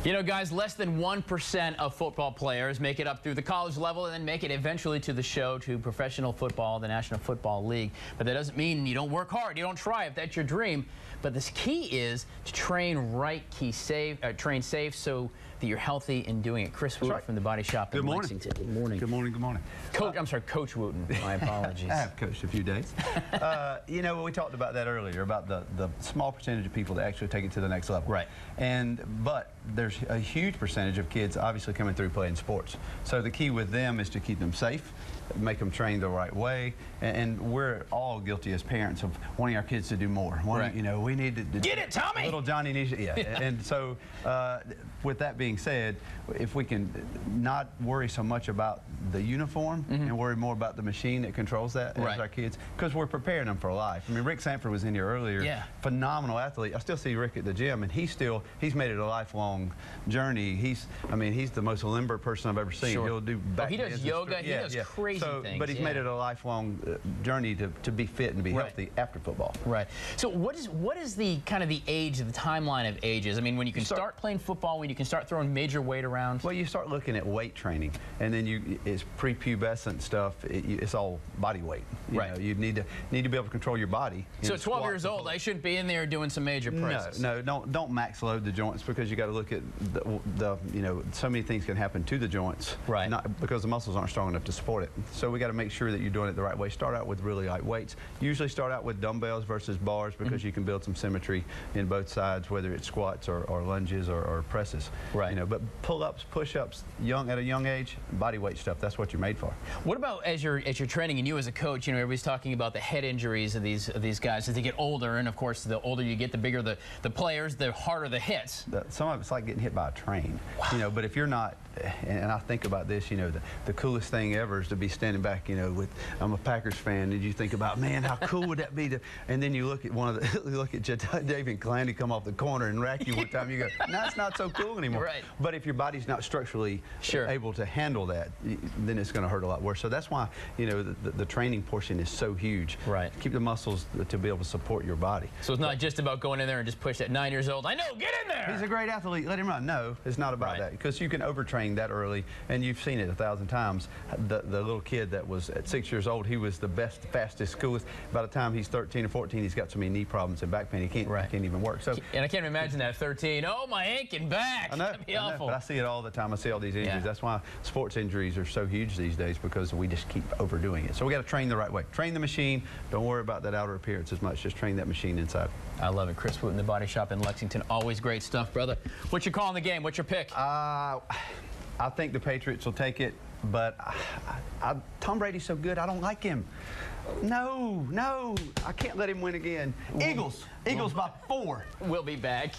You know, guys, less than 1% of football players make it up through the college level and then make it eventually to the show, to professional football, the National Football League. But that doesn't mean you don't work hard, you don't try if that's your dream. But the key is to train right, train safe so that you're healthy in doing it. Chris Wooten from the Body Shop in Lexington. Good morning. Good morning. Good morning. I'm sorry, Coach Wooten. My apologies. I have coached a few days. You know, we talked about that earlier, about the small percentage of people that actually take it to the next level. Right. But there's a huge percentage of kids obviously coming through playing sports. So the key with them is to keep them safe, make them train the right way, and we're all guilty as parents of wanting our kids to do more. You know, we need to get it, Tommy. Little Johnny needs to, yeah. And so, with that being said, if we can not worry so much about the uniform and worry more about the machine that controls that as our kids, because we're preparing them for life. I mean, Rick Sanford was in here earlier. Yeah. Phenomenal athlete. I still see Rick at the gym, and he's made it a lifelong journey. He's the most limber person I've ever seen. Sure. He'll do back he does yoga. He does crazy things. But he's made it a lifelong journey to be fit and be healthy after football. Right. So what is the kind of the age, the timeline of ages? I mean, when you can start playing football, when you can start throwing major weight around? Well, you start looking at weight training, and then it's prepubescent stuff. It's all body weight. You know, you need to be able to control your body. So at 12 years old, I shouldn't be in there doing some major presses. No, don't max load the joints, because you got to look at the you know, so many things can happen to the joints. Right. Not because the muscles aren't strong enough to support it. So we got to make sure that you're doing it the right way. Start out with really light weights. Usually start out with dumbbells versus bars, because you can build some symmetry in both sides, whether it's squats or lunges or presses. Right. You know, but pull-ups, push-ups, at a young age, body weight stuff. That's what you're made for. What about as you're training, and you as a coach? You know, everybody's talking about the head injuries of these guys as they get older, and of course, the older you get, the bigger the players, the harder the hits. Some of it's like getting hit by a train. Wow. You know, but if you're not, and I think about this, you know, the coolest thing ever is to be standing back, you know, I'm a Packers fan, and you think about, man, how cool would that be and then you look at look at David Clandy come off the corner and rack you one time, you go, no, it's not so cool anymore. Right. But if your body's not structurally able to handle that, then it's going to hurt a lot worse. So that's why, you know, the training portion is so huge. Right. Keep the muscles to be able to support your body. So it's not just about going in there and just push that 9 years old. I know, get in there. He's a great athlete. Let him run. No, it's not about that, because you can overtrain that early, and you've seen it 1,000 times. The little kid that was at 6 years old, he was the best, fastest, coolest. By the time he's 13 or 14, he's got so many knee problems and back pain, he can't even work. So, and I can't imagine that at 13. Oh, my aching back. I know. That'd be awful. But I see it all the time. I see all these injuries. That's why sports injuries are so huge these days, because we just keep overdoing it. So we got to train the right way. Train the machine. Don't worry about that outer appearance as much. Just train that machine inside. I love it. Chris Wooten, the Body Shop in Lexington. Always great stuff, brother. What's your call in the game? What's your pick? I think the Patriots will take it, but Tom Brady's so good, I don't like him. No, I can't let him win again. Eagles by 4. We'll be back.